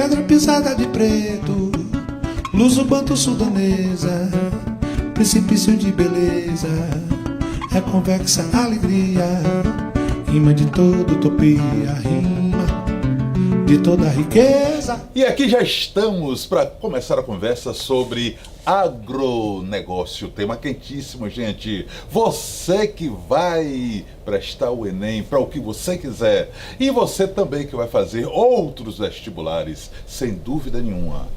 pedra pisada de preto, luz ubanto sudanesa, precipício de beleza, é convexa alegria, rima de toda utopia, rima de toda riqueza. E aqui já estamos para começar a conversa sobre agronegócio, tema quentíssimo, gente. Você que vai prestar o Enem para o que você quiser, e você também que vai fazer outros vestibulares, sem dúvida nenhuma.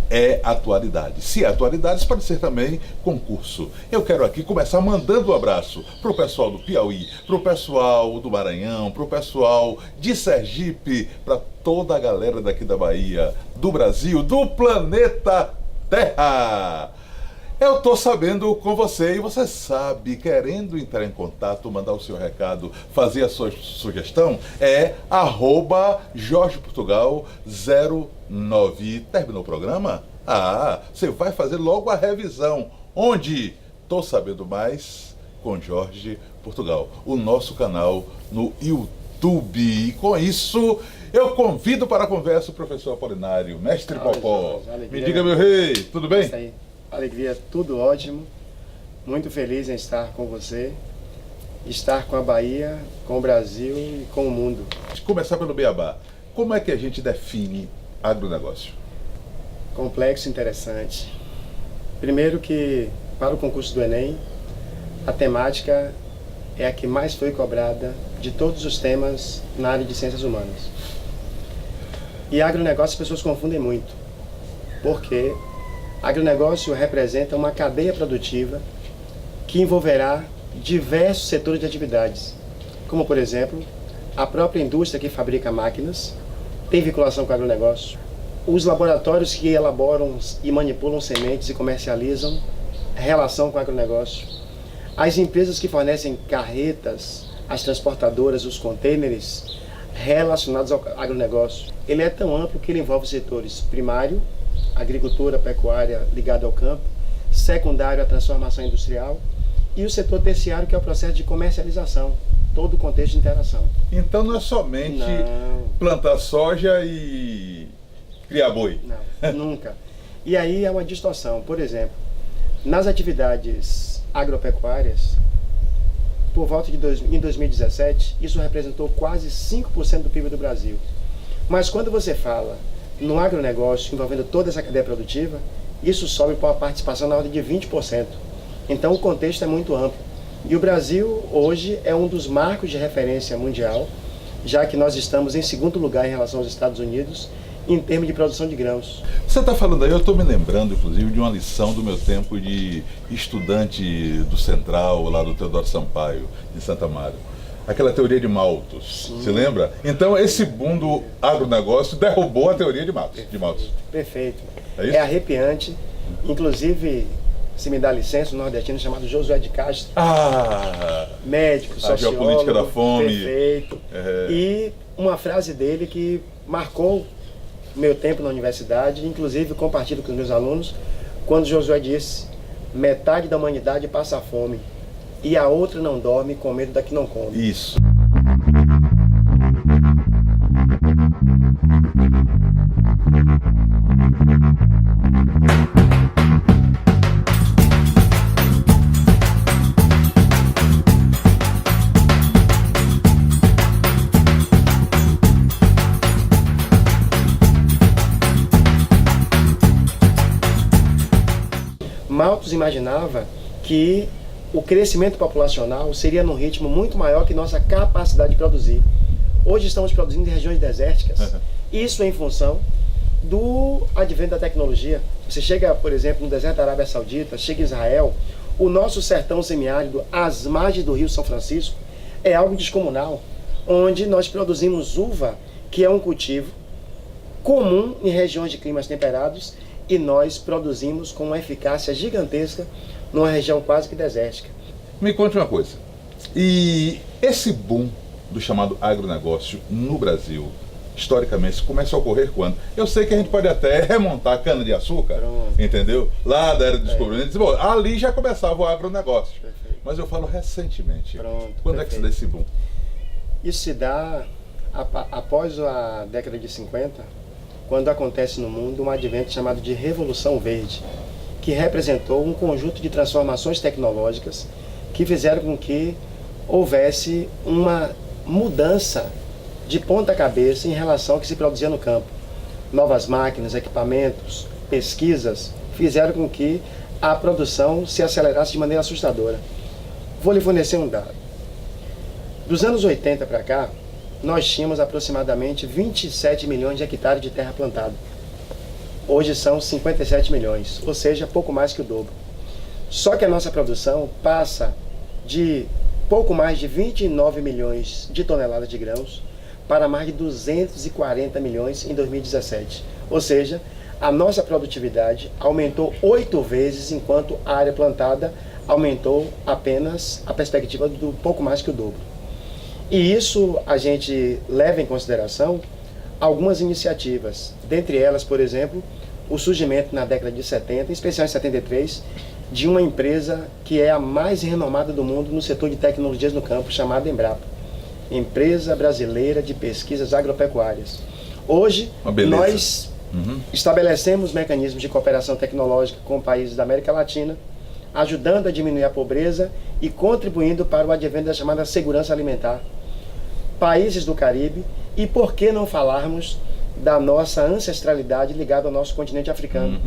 É atualidade. Se é atualidades, pode ser também concurso. Eu quero aqui começar mandando um abraço pro pessoal do Piauí, pro pessoal do Maranhão, pro pessoal de Sergipe, para toda a galera daqui da Bahia, do Brasil, do planeta Terra. Eu tô sabendo com você e você sabe, querendo entrar em contato, mandar o seu recado, fazer a sua sugestão, é @JorgePortugal09. Terminou o programa? Você vai fazer logo a revisão. Onde? Tô sabendo mais com Jorge Portugal, o nosso canal no YouTube. E com isso, eu convido para a conversa o professor Apolinário, mestre Popó. Me diga, meu rei, tudo bem? Isso aí. Alegria, tudo ótimo. Muito feliz em estar com você, estar com a Bahia, com o Brasil e com o mundo. Começar pelo beabá. Como é que a gente define agronegócio? Complexo e interessante. Primeiro que, para o concurso do Enem, a temática é a que mais foi cobrada de todos os temas na área de ciências humanas. E agronegócio as pessoas confundem muito, porque agronegócio representa uma cadeia produtiva que envolverá diversos setores de atividades, como, por exemplo, a própria indústria que fabrica máquinas tem vinculação com o agronegócio, os laboratórios que elaboram e manipulam sementes e comercializam relação com o agronegócio, as empresas que fornecem carretas, as transportadoras, os contêineres relacionados ao agronegócio. Ele é tão amplo que ele envolve os setores primário, agricultura, pecuária ligada ao campo, secundário, a transformação industrial, e o setor terciário, que é o processo de comercialização, todo o contexto de interação. Então não é somente plantar soja e criar boi? Não, nunca. E aí é uma distorção. Por exemplo, nas atividades agropecuárias, por volta de em 2017, isso representou quase 5% do PIB do Brasil. Mas quando você fala no agronegócio, envolvendo toda essa cadeia produtiva, isso sobe para uma participação na ordem de 20%. Então o contexto é muito amplo. E o Brasil hoje é um dos marcos de referência mundial, já que nós estamos em segundo lugar em relação aos Estados Unidos, em termos de produção de grãos. Você está falando aí, eu estou me lembrando, inclusive, de uma lição do meu tempo de estudante do Central, lá do Teodoro Sampaio, em Santa Amaro. Aquela teoria de Malthus, se lembra? Então esse boom do agronegócio derrubou a teoria de Malthus. Perfeito. É isso? É arrepiante. Inclusive, se me dá licença, um nordestino chamado Josué de Castro. Médico, sociólogo. A geopolítica da fome. Perfeito. E uma frase dele que marcou meu tempo na universidade, inclusive compartilho com os meus alunos, quando Josué disse: metade da humanidade passa fome e a outra não dorme com medo da que não come. Isso. Malthus imaginava que o crescimento populacional seria num ritmo muito maior que nossa capacidade de produzir. Hoje estamos produzindo em regiões desérticas. Isso em função do advento da tecnologia. Você chega, por exemplo, no deserto da Arábia Saudita, chega em Israel, o nosso sertão semiárido, às margens do Rio São Francisco, é algo descomunal, onde nós produzimos uva, que é um cultivo comum em regiões de climas temperados, e nós produzimos com uma eficácia gigantesca numa região quase que desértica. Me conte uma coisa, e esse boom do chamado agronegócio no Brasil, historicamente, começa a ocorrer quando? Eu sei que a gente pode até remontar a cana-de-açúcar, entendeu? Lá da era do descobrimento, bom, ali já começava o agronegócio. Perfeito. Mas eu falo recentemente. Quando é que se dá esse boom? Isso se dá após a década de 50, quando acontece no mundo um advento chamado de Revolução Verde, que representou um conjunto de transformações tecnológicas que fizeram com que houvesse uma mudança de ponta cabeça em relação ao que se produzia no campo. Novas máquinas, equipamentos, pesquisas fizeram com que a produção se acelerasse de maneira assustadora. Vou lhe fornecer um dado. Dos anos 80 para cá, nós tínhamos aproximadamente 27 milhões de hectares de terra plantada. Hoje são 57 milhões, ou seja, pouco mais que o dobro. Só que a nossa produção passa de pouco mais de 29 milhões de toneladas de grãos para mais de 240 milhões em 2017. Ou seja, a nossa produtividade aumentou 8 vezes, enquanto a área plantada aumentou apenas a perspectiva do pouco mais que o dobro. E isso a gente leva em consideração algumas iniciativas, dentre elas, por exemplo, o surgimento na década de 70, em especial em 73, de uma empresa que é a mais renomada do mundo no setor de tecnologias no campo, chamada Embrapa, Empresa Brasileira de Pesquisas Agropecuárias. Hoje, nós estabelecemos mecanismos de cooperação tecnológica com países da América Latina, ajudando a diminuir a pobreza e contribuindo para o advento da chamada segurança alimentar. Países do Caribe, e por que não falarmos da nossa ancestralidade ligada ao nosso continente africano,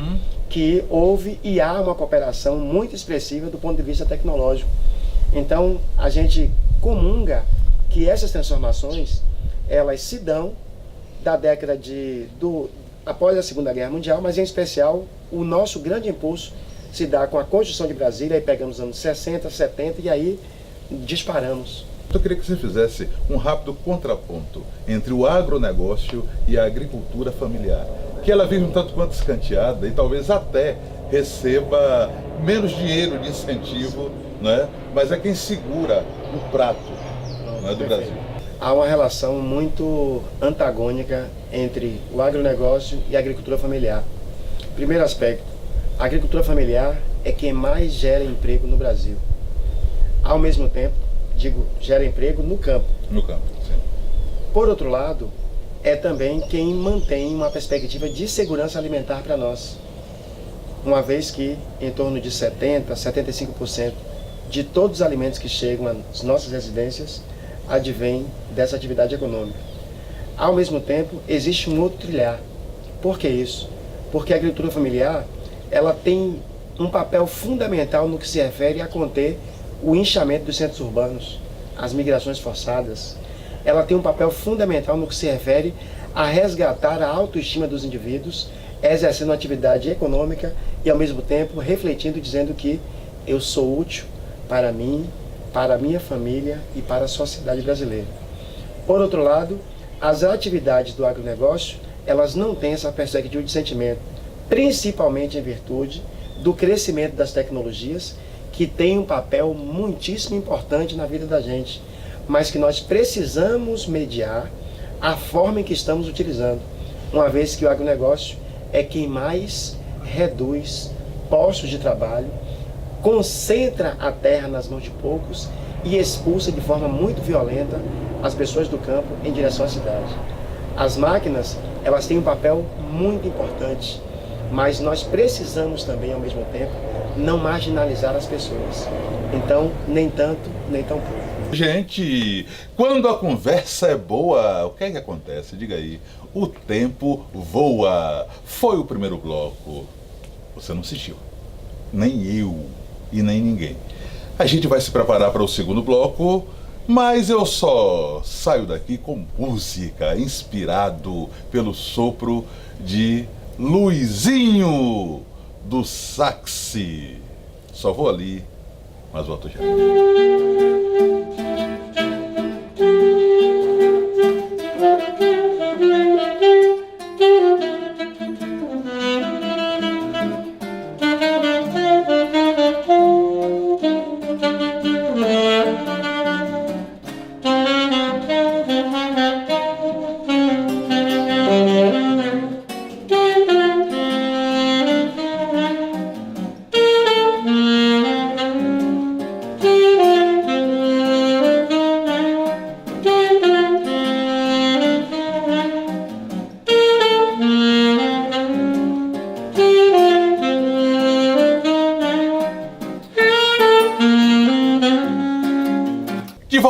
que houve e há uma cooperação muito expressiva do ponto de vista tecnológico. Então, a gente comunga que essas transformações, elas se dão da década após a Segunda Guerra Mundial, mas em especial o nosso grande impulso se dá com a Constituição de Brasília, aí pegamos os anos 60, 70 e aí disparamos. Eu queria que você fizesse um rápido contraponto entre o agronegócio e a agricultura familiar, que ela vive um tanto quanto escanteada e talvez até receba menos dinheiro de incentivo, né? Mas é quem segura o prato, né, do Brasil. Há uma relação muito antagônica entre o agronegócio e a agricultura familiar. Primeiro aspecto, a agricultura familiar é quem mais gera emprego no Brasil. Ao mesmo tempo, gera emprego no campo. No campo, sim. Por outro lado, é também quem mantém uma perspectiva de segurança alimentar para nós. Uma vez que em torno de 70%, 75% de todos os alimentos que chegam às nossas residências advêm dessa atividade econômica. Ao mesmo tempo, existe um outro trilhar. Por que isso? Porque a agricultura familiar, ela tem um papel fundamental no que se refere a conter o inchamento dos centros urbanos, as migrações forçadas. Ela tem um papel fundamental no que se refere a resgatar a autoestima dos indivíduos, exercendo uma atividade econômica e ao mesmo tempo refletindo, dizendo que eu sou útil para mim, para a minha família e para a sociedade brasileira. Por outro lado, as atividades do agronegócio, elas não têm essa perspectiva de sentimento, principalmente em virtude do crescimento das tecnologias, que tem um papel muitíssimo importante na vida da gente, mas que nós precisamos mediar a forma em que estamos utilizando, uma vez que o agronegócio é quem mais reduz postos de trabalho, concentra a terra nas mãos de poucos e expulsa de forma muito violenta as pessoas do campo em direção à cidade. As máquinas, elas têm um papel muito importante, mas nós precisamos também, ao mesmo tempo, não marginalizar as pessoas. Então, nem tanto, nem tão pouco. Gente, quando a conversa é boa, o que é que acontece? Diga aí. O tempo voa. Foi o primeiro bloco. Você não assistiu. Nem eu e nem ninguém. A gente vai se preparar para o segundo bloco, mas eu só saio daqui com música, inspirado pelo sopro de Luizinho do Saxi. Só vou ali, mas volto já.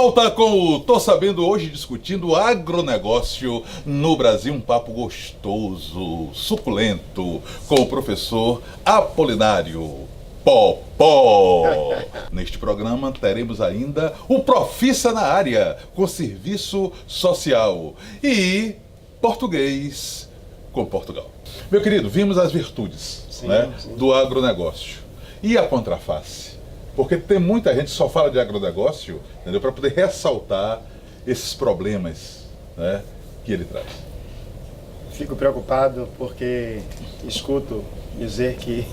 volta com o Tô Sabendo hoje, discutindo agronegócio no Brasil. Um papo gostoso, suculento, com o professor Apolinário Popó. Neste programa teremos ainda o Profissa na Área, com serviço social, e português com Portugal. Meu querido, vimos as virtudes, Sim. do agronegócio. E a contraface? Porque tem muita gente que só fala de agronegócio, entendeu? Para poder ressaltar esses problemas, né, que ele traz. Fico preocupado porque escuto dizer que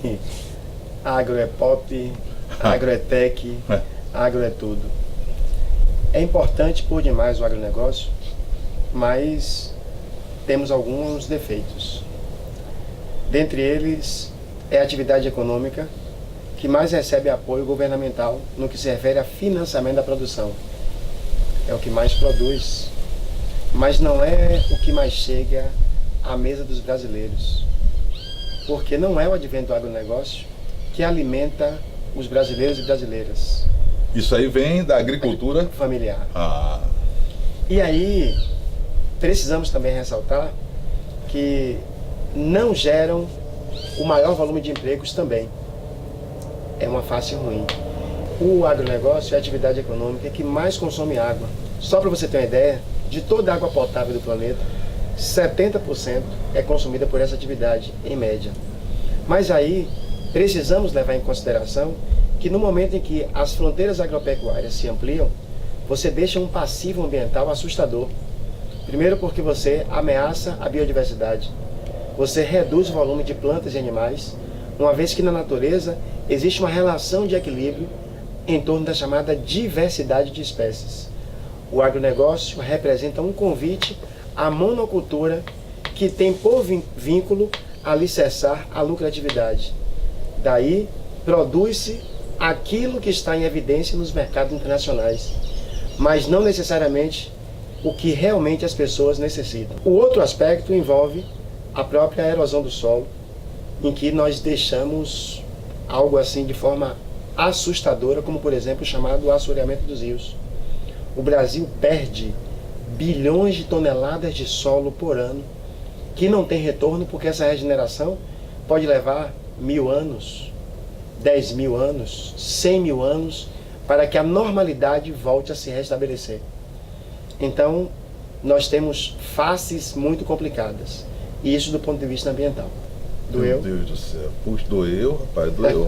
agro é pop, agro é tech, agro é tudo. É importante por demais o agronegócio, mas temos alguns defeitos. Dentre eles é a atividade econômica que mais recebe apoio governamental no que se refere a financiamento da produção. É o que mais produz, mas não é o que mais chega à mesa dos brasileiros. Porque não é o advento do agronegócio que alimenta os brasileiros e brasileiras. Isso aí vem da agricultura familiar. Ah. E aí, precisamos também ressaltar que não geram o maior volume de empregos também. É uma face ruim. O agronegócio é a atividade econômica que mais consome água. Só para você ter uma ideia, de toda a água potável do planeta, 70% é consumida por essa atividade, em média. Mas aí, precisamos levar em consideração que no momento em que as fronteiras agropecuárias se ampliam, você deixa um passivo ambiental assustador. Primeiro porque você ameaça a biodiversidade. Você reduz o volume de plantas e animais, uma vez que na natureza existe uma relação de equilíbrio em torno da chamada diversidade de espécies. O agronegócio representa um convite à monocultura que tem por vínculo alicerçar a lucratividade. Daí, produz-se aquilo que está em evidência nos mercados internacionais, mas não necessariamente o que realmente as pessoas necessitam. O outro aspecto envolve a própria erosão do solo, em que nós deixamos algo assim de forma assustadora, como por exemplo o chamado assoreamento dos rios. O Brasil perde bilhões de toneladas de solo por ano, que não tem retorno, porque essa regeneração pode levar 1000 anos, 10.000 anos, 100.000 anos, para que a normalidade volte a se restabelecer. Então, nós temos faces muito complicadas, e isso do ponto de vista ambiental. Doeu? Meu Deus do céu. Puxa, doeu, rapaz, doeu.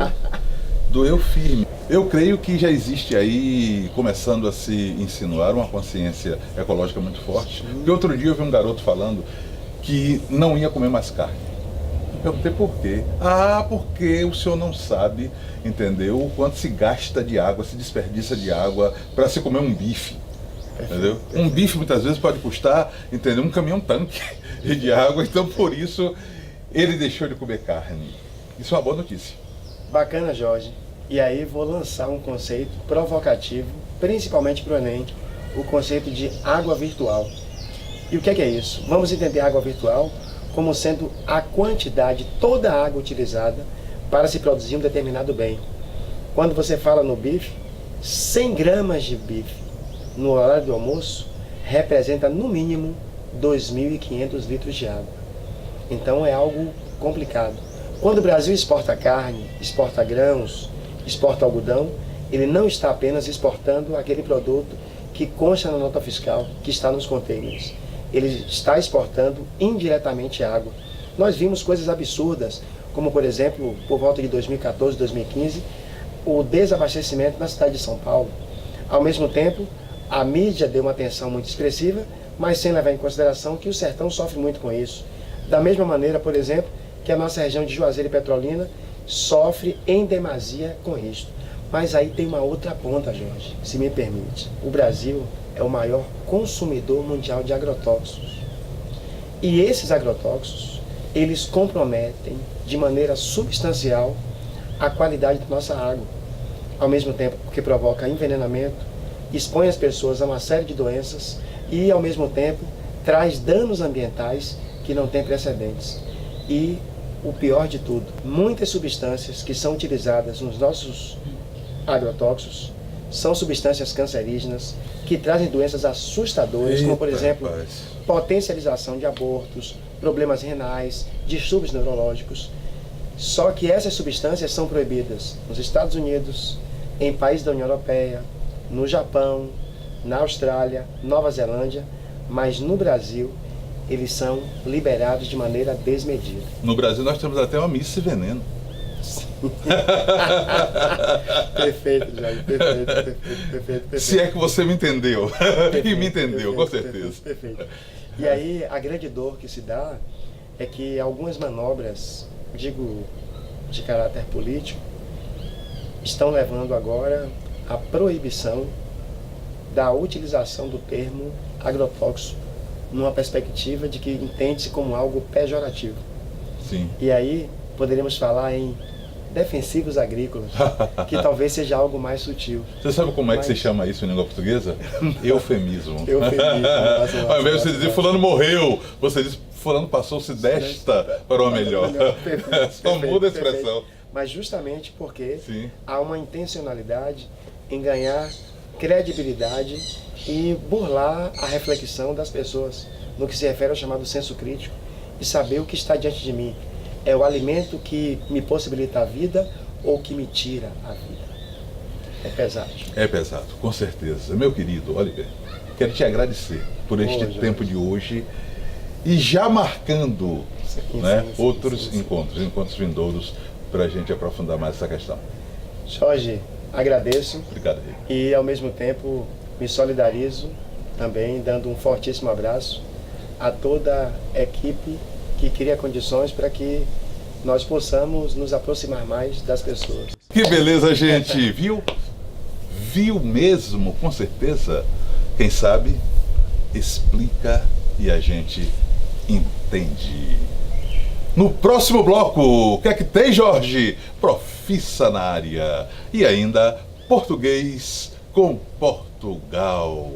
Doeu firme. Eu creio que já existe aí, começando a se insinuar, uma consciência ecológica muito forte. Porque outro dia eu vi um garoto falando que não ia comer mais carne. Eu perguntei por quê. Ah, porque o senhor não sabe, entendeu, o quanto se gasta de água, se desperdiça de água para se comer um bife. Entendeu? Um bife muitas vezes pode custar, entendeu, um caminhão-tanque de água, então por isso ele deixou de comer carne. Isso é uma boa notícia. Bacana, Jorge. E aí vou lançar um conceito provocativo, principalmente para o Enem, o conceito de água virtual. E o que é isso? Vamos entender a água virtual como sendo a quantidade, toda a água utilizada para se produzir um determinado bem. Quando você fala no bife, 100 gramas de bife no horário do almoço representa no mínimo 2.500 litros de água. Então é algo complicado. Quando o Brasil exporta carne, exporta grãos, exporta algodão, ele não está apenas exportando aquele produto que consta na nota fiscal, que está nos containers. Ele está exportando indiretamente água. Nós vimos coisas absurdas, como por exemplo, por volta de 2014, 2015, o desabastecimento na cidade de São Paulo. Ao mesmo tempo, a mídia deu uma atenção muito expressiva, mas sem levar em consideração que o sertão sofre muito com isso. Da mesma maneira, por exemplo, que a nossa região de Juazeiro e Petrolina sofre em demasia com isso. Mas aí tem uma outra ponta, Jorge, se me permite. O Brasil é o maior consumidor mundial de agrotóxicos. E esses agrotóxicos, eles comprometem de maneira substancial a qualidade da nossa água. Ao mesmo tempo que provoca envenenamento, expõe as pessoas a uma série de doenças e, ao mesmo tempo, traz danos ambientais que não têm precedentes. E o pior de tudo, muitas substâncias que são utilizadas nos nossos agrotóxicos são substâncias cancerígenas que trazem doenças assustadoras, como por exemplo, rapaz, potencialização de abortos, problemas renais, distúrbios neurológicos. Só que essas substâncias são proibidas nos Estados Unidos, em países da União Europeia, no Japão, na Austrália, Nova Zelândia, mas no Brasil eles são liberados de maneira desmedida. no Brasil nós temos até uma Miss Veneno. Perfeito, Jorge, perfeito. Se é que você me entendeu. E me entendeu, com certeza. Perfeito. E aí, a grande dor que se dá é que algumas manobras, digo, de caráter político, estão levando agora à proibição da utilização do termo agrotóxico numa perspectiva de que entende-se como algo pejorativo. Sim. E aí, poderíamos falar em defensivos agrícolas, que talvez seja algo mais sutil. Você sabe como é que se chama isso em língua portuguesa? Eufemismo. Eufemismo. Ao invés de você dizer fulano morreu, você diz fulano passou-se desta para uma melhor. Só muda a expressão. Mas justamente porque Sim. há uma intencionalidade em ganhar credibilidade e burlar a reflexão das pessoas no que se refere ao chamado senso crítico e saber o que está diante de mim. É o alimento que me possibilita a vida ou que me tira a vida. É pesado. É pesado, com certeza. Meu querido Oliver, quero te agradecer por este tempo de hoje e já marcando outros encontros vindouros para a gente aprofundar mais essa questão. Jorge, agradeço. Obrigado, Rei. E ao mesmo tempo me solidarizo também, dando um fortíssimo abraço a toda a equipe que cria condições para que nós possamos nos aproximar mais das pessoas. Que beleza, gente! Viu? Viu mesmo, com certeza. Quem sabe, explica e a gente entende. No próximo bloco, o que é que tem, Jorge? Profissa na área. E ainda, português com Portugal.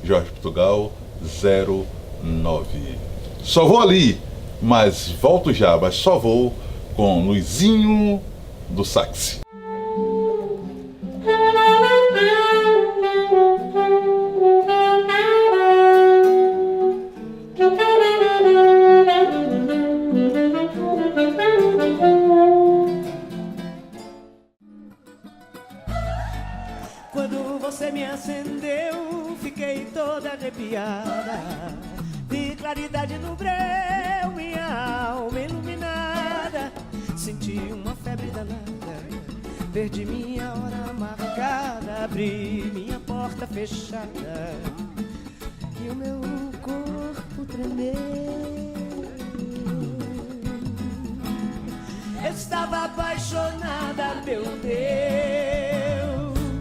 @JorgePortugal 09. Só vou ali, mas volto já, mas só vou com Luizinho do Sax. Quando você me acendeu, fiquei toda arrepiada. Vi claridade no breu, minha alma iluminada. Senti uma febre danada, perdi minha hora marcada. Abri minha porta fechada e o meu corpo tremeu. Estava apaixonada, meu Deus.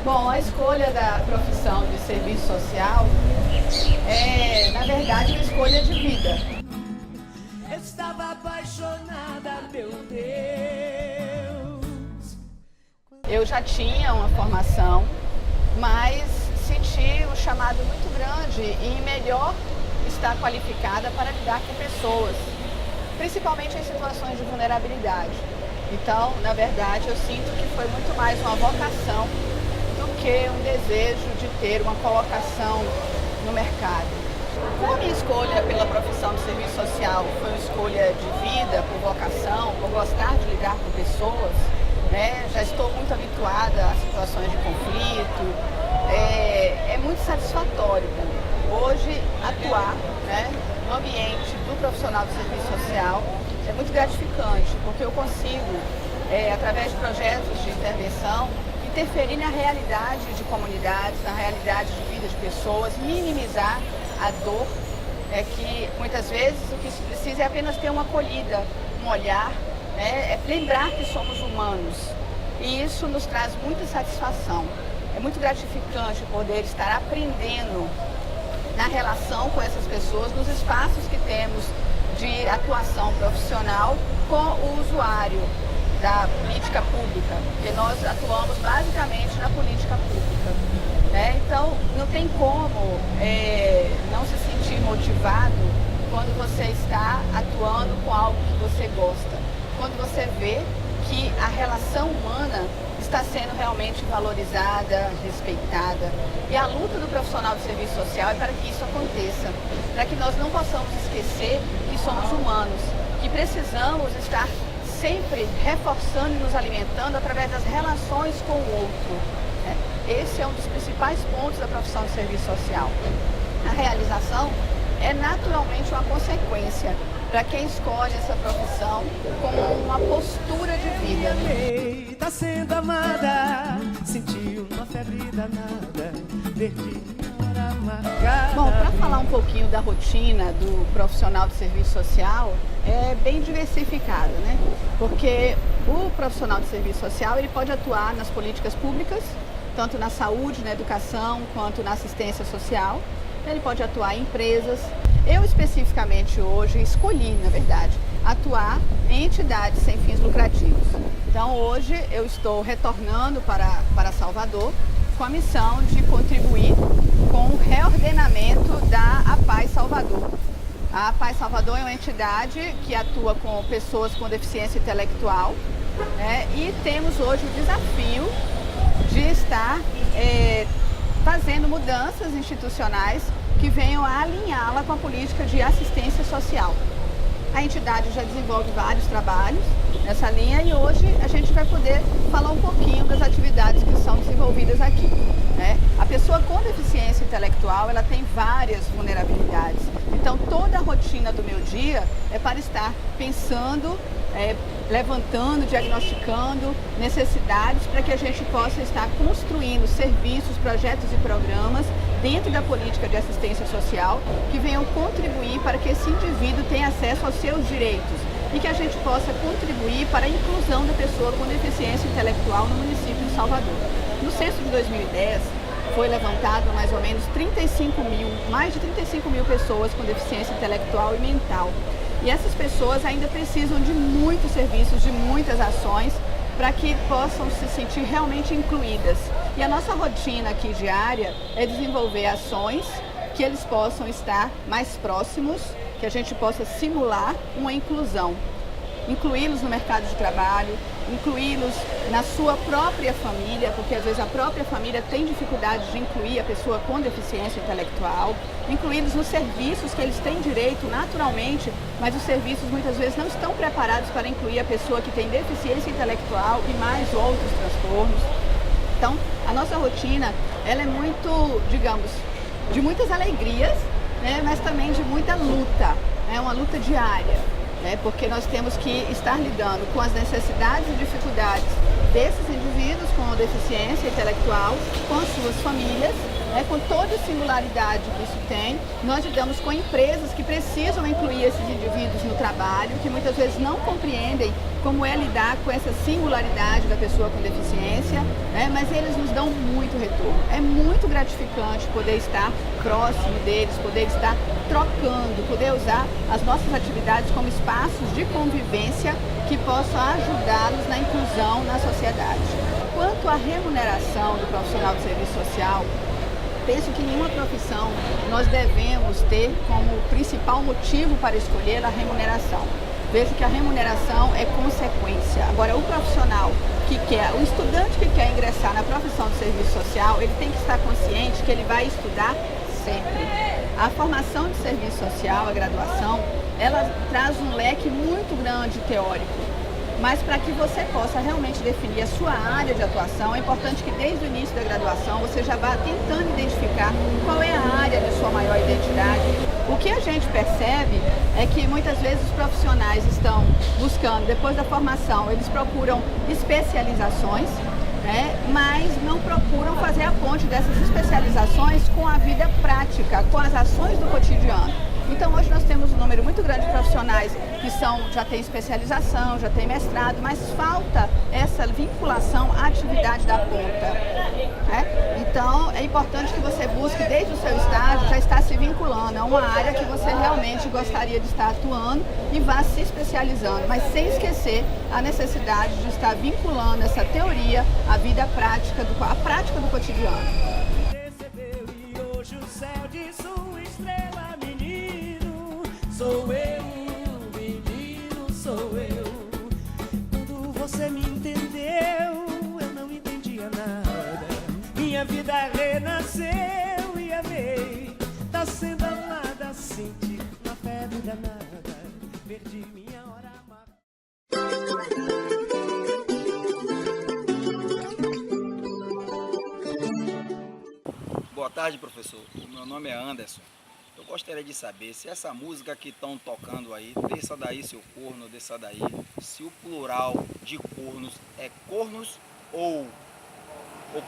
Bom, a escolha da profissão de serviço social é, na verdade, uma escolha de vida. Estava apaixonada, meu Deus. Eu já tinha uma formação, mas senti um chamado muito grande e melhor estar qualificada para lidar com pessoas, principalmente em situações de vulnerabilidade. Então, na verdade, eu sinto que foi muito mais uma vocação do que um desejo de ter uma colocação no mercado. Como a minha escolha pela profissão de serviço social foi uma escolha de vida, por vocação, por gostar de lidar com pessoas, né? Já estou muito habituada a situações de conflito, é muito satisfatório para mim. Hoje, atuar, né, no ambiente do profissional do serviço social é muito gratificante, porque eu consigo, através de projetos de intervenção, interferir na realidade de comunidades, na realidade de vida de pessoas, minimizar a dor, que muitas vezes o que se precisa é apenas ter uma acolhida, um olhar, é lembrar que somos humanos. E isso nos traz muita satisfação. É muito gratificante poder estar aprendendo na relação com essas pessoas, nos espaços que temos de atuação profissional com o usuário da política pública, porque nós atuamos basicamente na política pública, né? Então, não tem como não se sentir motivado quando você está atuando com algo que você gosta. quando você vê que a relação humana está sendo realmente valorizada, respeitada. E a luta do profissional de serviço social é para que isso aconteça, para que nós não possamos esquecer que somos humanos, que precisamos estar sempre reforçando e nos alimentando através das relações com o outro. Esse é um dos principais pontos da profissão de serviço social. A realização é naturalmente uma consequência para quem escolhe essa profissão como uma postura de vida. Tá sendo amada, sentiu uma febre danada, perdi a hora marcada. Bom, para falar um pouquinho da rotina do profissional de serviço social, é bem diversificado, né? Porque o profissional de serviço social, ele pode atuar nas políticas públicas, tanto na saúde, na educação, quanto na assistência social. Ele pode atuar em empresas. Eu especificamente hoje escolhi, na verdade, atuar em entidades sem fins lucrativos. Então hoje eu estou retornando para Salvador com a missão de contribuir com o reordenamento da APAI Salvador. A APAI Salvador é uma entidade que atua com pessoas com deficiência intelectual, né? E temos hoje o desafio de estar fazendo mudanças institucionais que venham a alinhá-la com a política de assistência social. A entidade já desenvolve vários trabalhos nessa linha e hoje a gente vai poder falar um pouquinho das atividades que são desenvolvidas aqui, né? A pessoa com deficiência intelectual, ela tem várias vulnerabilidades. Então toda a rotina do meu dia é para estar pensando, levantando, diagnosticando necessidades para que a gente possa estar construindo serviços, projetos e programas dentro da política de assistência social que venham contribuir para que esse indivíduo tenha acesso aos seus direitos e que a gente possa contribuir para a inclusão da pessoa com deficiência intelectual no município de Salvador. No censo de 2010, foi levantado mais ou menos mais de 35 mil pessoas com deficiência intelectual e mental. E essas pessoas ainda precisam de muitos serviços, de muitas ações, para que possam se sentir realmente incluídas. E a nossa rotina aqui diária é desenvolver ações que eles possam estar mais próximos, que a gente possa simular uma inclusão. Incluí-los no mercado de trabalho, incluí-los na sua própria família, porque às vezes a própria família tem dificuldade de incluir a pessoa com deficiência intelectual, incluí-los nos serviços que eles têm direito naturalmente, mas os serviços muitas vezes não estão preparados para incluir a pessoa que tem deficiência intelectual e mais outros transtornos. Então, a nossa rotina, ela é muito, digamos, de muitas alegrias, né, mas também de muita luta, é uma luta diária. Porque nós temos que estar lidando com as necessidades e dificuldades desses indivíduos com deficiência intelectual, com as suas famílias, com toda a singularidade que isso tem. Nós lidamos com empresas que precisam incluir esses indivíduos no trabalho, que muitas vezes não compreendem como é lidar com essa singularidade da pessoa com deficiência, mas eles nos dão muito retorno. É muito gratificante poder estar próximo deles, poder estar trocando, poder usar as nossas atividades como espaços de convivência que possam ajudá-los na inclusão na sociedade. Quanto à remuneração do profissional de serviço social, penso que em nenhuma profissão nós devemos ter como principal motivo para escolher a remuneração. Vejo que a remuneração é consequência. Agora, o profissional o estudante que quer ingressar na profissão de serviço social, ele tem que estar consciente que ele vai estudar sempre. A formação de serviço social, a graduação, ela traz um leque muito grande teórico. Mas para que você possa realmente definir a sua área de atuação, é importante que desde o início da graduação você já vá tentando identificar qual é a área de sua maior identidade. O que a gente percebe é que muitas vezes os profissionais estão buscando, depois da formação, eles procuram especializações, mas não procuram fazer a ponte dessas especializações com a vida prática, com as ações do cotidiano. Então hoje nós temos um número muito grande de profissionais que já têm especialização, já têm mestrado, mas falta essa vinculação à atividade da ponta. Então é importante que você busque desde o seu estágio já estar se vinculando a uma área que você realmente gostaria de estar atuando e vá se especializando, mas sem esquecer a necessidade de estar vinculando essa teoria à vida prática, à prática do cotidiano. Recebeu e hoje o céu de sua estrela, menino, sou eu, menino, sou eu. você me entendeu, eu não entendia nada. Minha vida renasceu e amei. Tá sendo amada, senti uma febre danada. Perdi minha hora amada. Boa tarde, professor. O meu nome é Anderson. Eu gostaria de saber se essa música que estão tocando aí, desça daí seu corno, desça daí, se o plural de cornos é cornos ou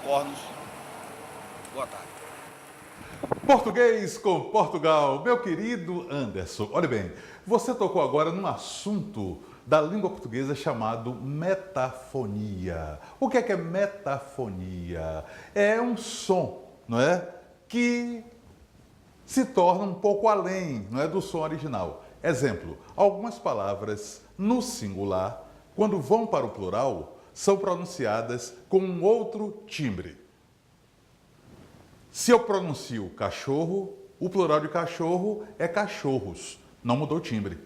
cornos. Boa tarde. Português com Portugal, meu querido Anderson. Olha bem, você tocou agora num assunto da língua portuguesa chamado metafonia. O que é metafonia? É um som, não é? Que se torna um pouco além, não é, do som original. Exemplo, algumas palavras no singular, quando vão para o plural, são pronunciadas com um outro timbre. Se eu pronuncio cachorro, o plural de cachorro é cachorros, não mudou o timbre.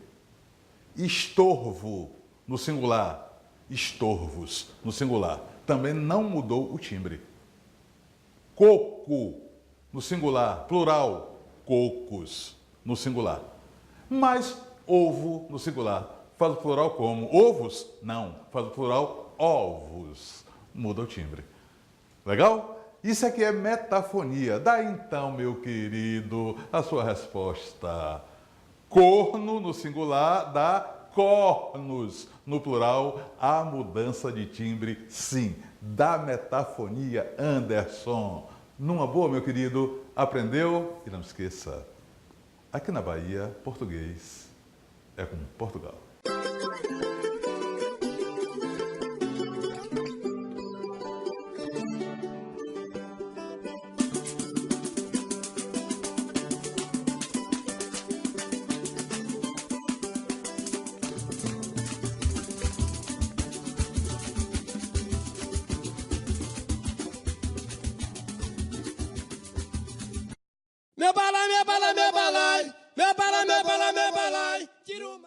Estorvo no singular, estorvos no singular, também não mudou o timbre. Coco no singular, plural, cocos no singular. Mas ovo no singular, faz o plural como? Ovos? Não, faz o plural ovos. Muda o timbre. Legal? Isso aqui é metafonia. Daí então, meu querido, a sua resposta. Corno no singular dá cornos. No plural, a mudança de timbre, sim, da metafonia, Anderson. Numa boa, meu querido, aprendeu? E não esqueça, aqui na Bahia, português é com Portugal. Meu balai, meu balai, meu balai, meu balai, meu balai, meu balai, tira uma...